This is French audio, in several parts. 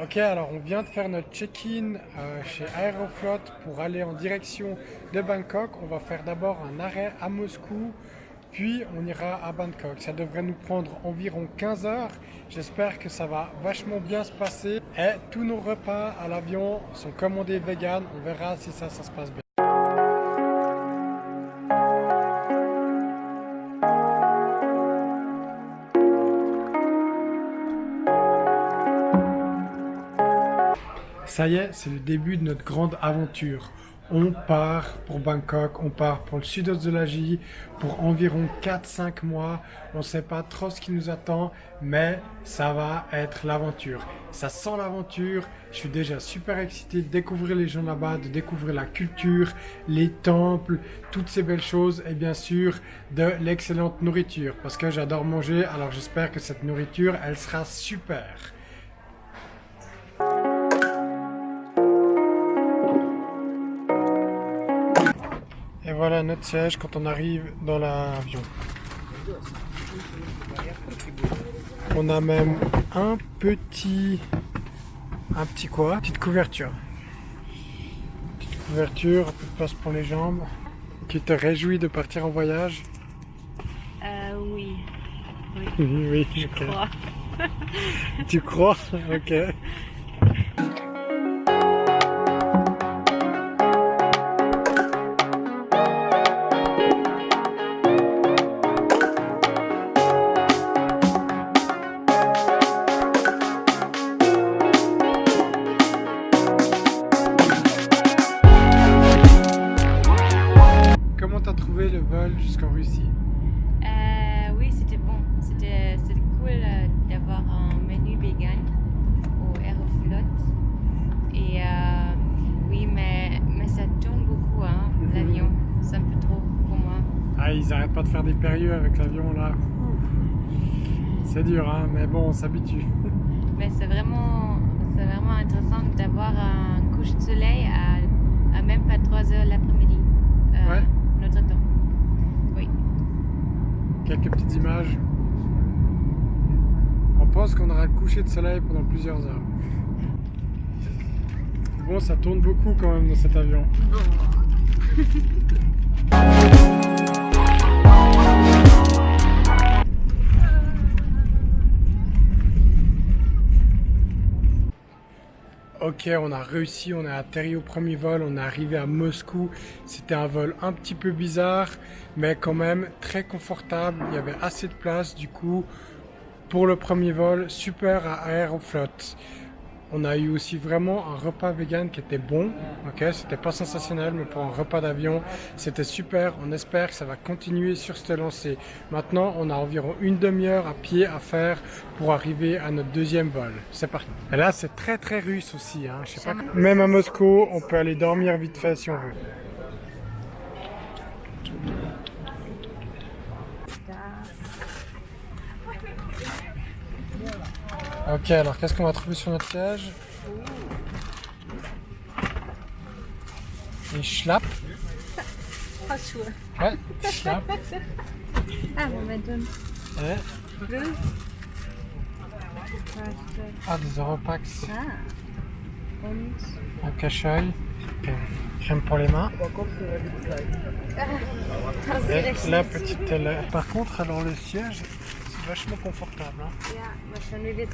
Ok, alors on vient de faire notre check-in chez Aeroflot pour aller en direction de Bangkok. On va faire d'abord un arrêt à Moscou, puis on ira à Bangkok. Ça devrait nous prendre environ 15 heures. J'espère que ça va vachement bien se passer. Et tous nos repas à l'avion sont commandés vegan. On verra si ça se passe bien. Ça y est, c'est le début de notre grande aventure. On part pour Bangkok, on part pour le sud-est de l'Asie pour environ 4-5 mois. On ne sait pas trop ce qui nous attend, mais ça va être l'aventure. Ça sent l'aventure. Je suis déjà super excité de découvrir les gens là-bas, de découvrir la culture, les temples, toutes ces belles choses et bien sûr de l'excellente nourriture parce que j'adore manger. Alors j'espère que cette nourriture, elle sera super. Et voilà notre siège quand on arrive dans l'avion. On a même un petit quoi? Petite couverture. Petite couverture, un peu de place pour les jambes. Tu te réjouis de partir en voyage? Oui, oui, Oui, je ok. crois. Tu crois? Ok. Comment t'as trouvé le vol jusqu'en Russie? Oui, c'était bon. C'était cool d'avoir un menu vegan au Aeroflot. Et oui, mais ça tourne beaucoup, hein, l'avion. C'est un peu trop pour moi. Ah, ils arrêtent pas de faire des périlleux avec l'avion là. C'est dur, hein, mais bon, on s'habitue. Mais c'est vraiment intéressant d'avoir un coucher de soleil à même pas 3 heures l'après-midi. Ouais. Notre temps. Oui. Quelques petites images. On pense qu'on aura le coucher de soleil pendant plusieurs heures. Bon, ça tourne beaucoup quand même dans cet avion. Ok, on a réussi, on a atterri au premier vol, on est arrivé à Moscou. C'était un vol un petit peu bizarre, mais quand même très confortable. Il y avait assez de place, du coup, pour le premier vol, super à Aeroflot. On a eu aussi vraiment un repas vegan qui était bon. Ok, c'était pas sensationnel, mais pour un repas d'avion, c'était super. On espère que ça va continuer sur cette lancée. Maintenant, on a environ une demi-heure à pied à faire pour arriver à notre deuxième vol. C'est parti. Et là, c'est très très russe aussi. Hein. Je sais pas. Même à Moscou, on peut aller dormir vite fait si on veut. Ok, alors qu'est-ce qu'on va trouver sur notre siège? Les schlapp. Hausschuhe. Ouais, schlapp. Ah, Moment. Et, Plus. des Europax. Ah. Und. Un cache-œil. Crème pour les mains. Et la petite télé. Par contre, alors le siège, c'est vachement confortable. Hein. Ja, mal schauen, wie wir es.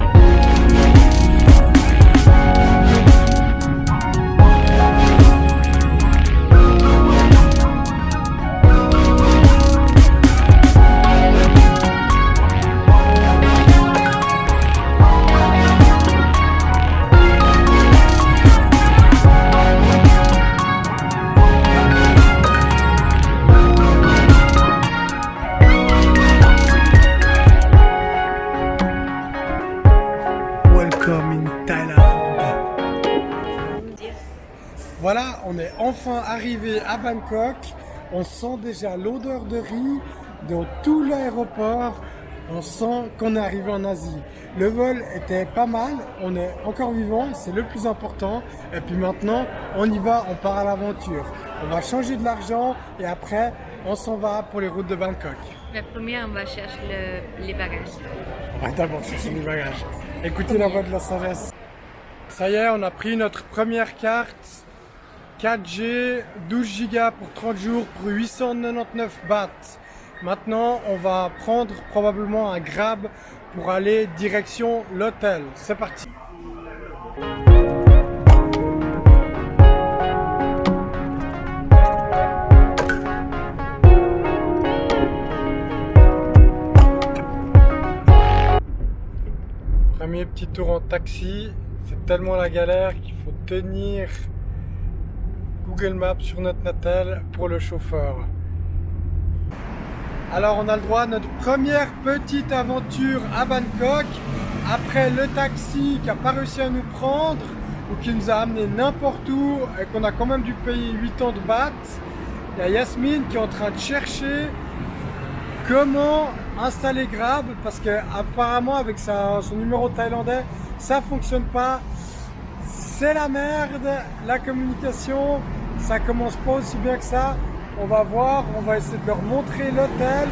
Welcome in Thailand. Voilà, on est enfin arrivé à Bangkok. On sent déjà l'odeur de riz dans tout l'aéroport. On sent qu'on est arrivé en Asie. Le vol était pas mal, on est encore vivant, c'est le plus important. Et puis maintenant, on y va, on part à l'aventure. On va changer de l'argent et après, on s'en va pour les routes de Bangkok. La première, on va chercher les bagages. On va d'abord chercher les bagages. Écoutez la voix de la sagesse. Ça y est, on a pris notre première carte 4G, 12 Go pour 30 jours pour 899 bahts. Maintenant, on va prendre probablement un Grab pour aller direction l'hôtel. C'est parti. Premier petit tour en taxi, c'est tellement la galère qu'il faut tenir Google Maps sur notre Natel pour le chauffeur. Alors on a le droit à notre première petite aventure à Bangkok, après le taxi qui n'a pas réussi à nous prendre ou qui nous a amené n'importe où et qu'on a quand même dû payer 8 ans de bahts. Il y a Yasmine qui est en train de chercher comment installer Grab parce qu'apparemment avec son numéro thaïlandais ça fonctionne pas. C'est la merde, la communication, ça commence pas aussi bien que ça. On va voir, on va essayer de leur montrer l'hôtel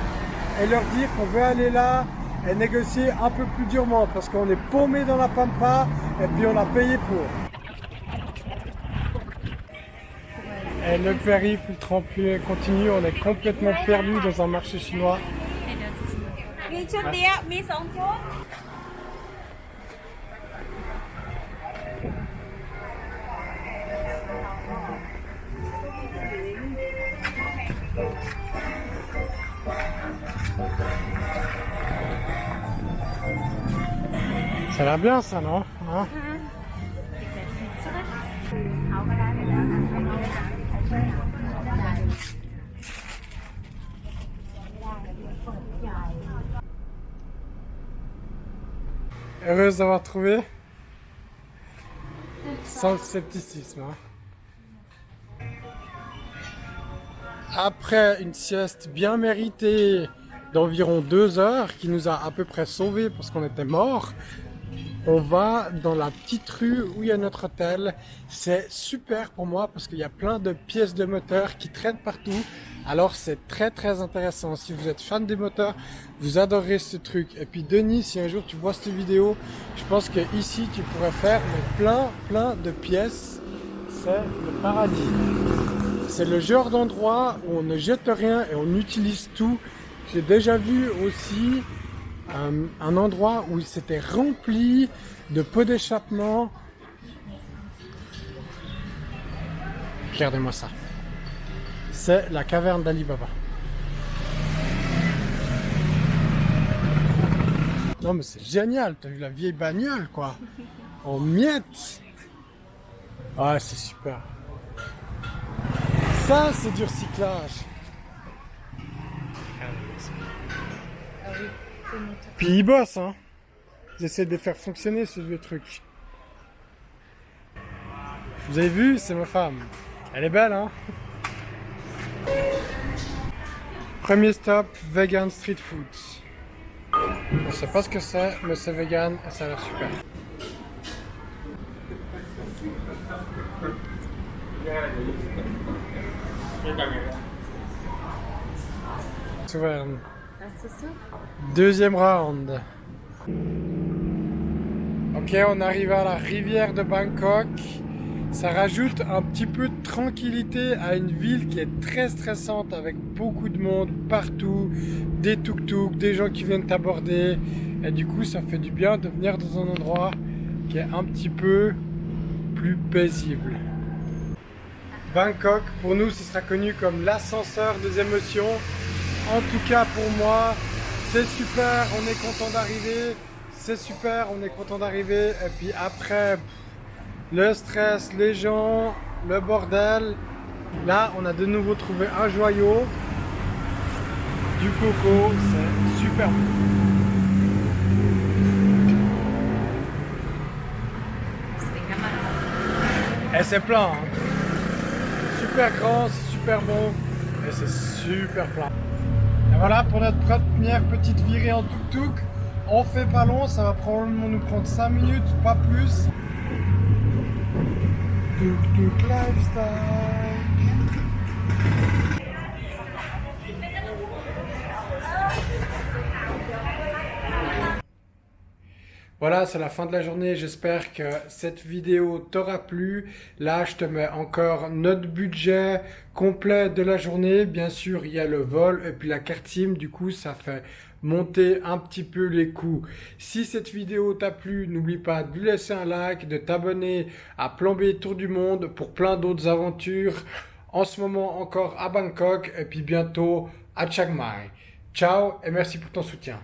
et leur dire qu'on veut aller là et négocier un peu plus durement parce qu'on est paumé dans la pampa et puis on a payé pour. Et le périple, le tremplin continue, on est complètement perdu dans un marché chinois. Ça a l'air bien ça, non? Hein? Heureuse d'avoir trouvé? Sans scepticisme. Hein? Après une sieste bien méritée d'environ 2 heures qui nous a à peu près sauvés parce qu'on était morts, on va dans la petite rue où il y a notre hôtel. C'est super pour moi parce qu'il y a plein de pièces de moteurs qui traînent partout. Alors c'est très très intéressant. Si vous êtes fan des moteurs, vous adorerez ce truc. Et puis Denis, si un jour tu vois cette vidéo, je pense que ici tu pourrais faire plein de pièces. C'est le paradis. C'est le genre d'endroit où on ne jette rien et on utilise tout. J'ai déjà vu aussi un endroit où c'était rempli de pots d'échappement. Regardez-moi ça. C'est la caverne d'Ali Baba. Non mais c'est génial, t'as vu la vieille bagnole quoi. En miettes. Ah c'est super. Ça c'est du recyclage. Puis ils bossent, hein. Ils essaient de les faire fonctionner ce vieux truc. Vous avez vu, c'est ma femme. Elle est belle, hein. Premier stop, vegan street food. On sait pas ce que c'est, mais c'est vegan et ça a l'air super. Souveraine. Deuxième round. Ok, on arrive à la rivière de Bangkok. Ça rajoute un petit peu de tranquillité à une ville qui est très stressante avec beaucoup de monde partout, des tuk-tuk, des gens qui viennent t'aborder. Et du coup, ça fait du bien de venir dans un endroit qui est un petit peu plus paisible. Bangkok, pour nous, ce sera connu comme l'ascenseur des émotions. En tout cas, pour moi, c'est super, on est content d'arriver. C'est super, on est content d'arriver. Et puis après, le stress, les gens, le bordel. Là, on a de nouveau trouvé un joyau. Du coco, c'est super bon. Et c'est plein. Hein. Super grand, c'est super bon. Et c'est super plein. Et voilà pour notre première petite virée en tuk-tuk. On fait pas long, ça va probablement nous prendre 5 minutes, pas plus. Tuk-tuk lifestyle. Voilà, c'est la fin de la journée. J'espère que cette vidéo t'aura plu. Là, je te mets encore notre budget complet de la journée. Bien sûr, il y a le vol et puis la carte SIM. Du coup, ça fait monter un petit peu les coûts. Si cette vidéo t'a plu, n'oublie pas de lui laisser un like, de t'abonner à Plan B Tour du Monde pour plein d'autres aventures. En ce moment encore à Bangkok et puis bientôt à Chiang Mai. Ciao et merci pour ton soutien.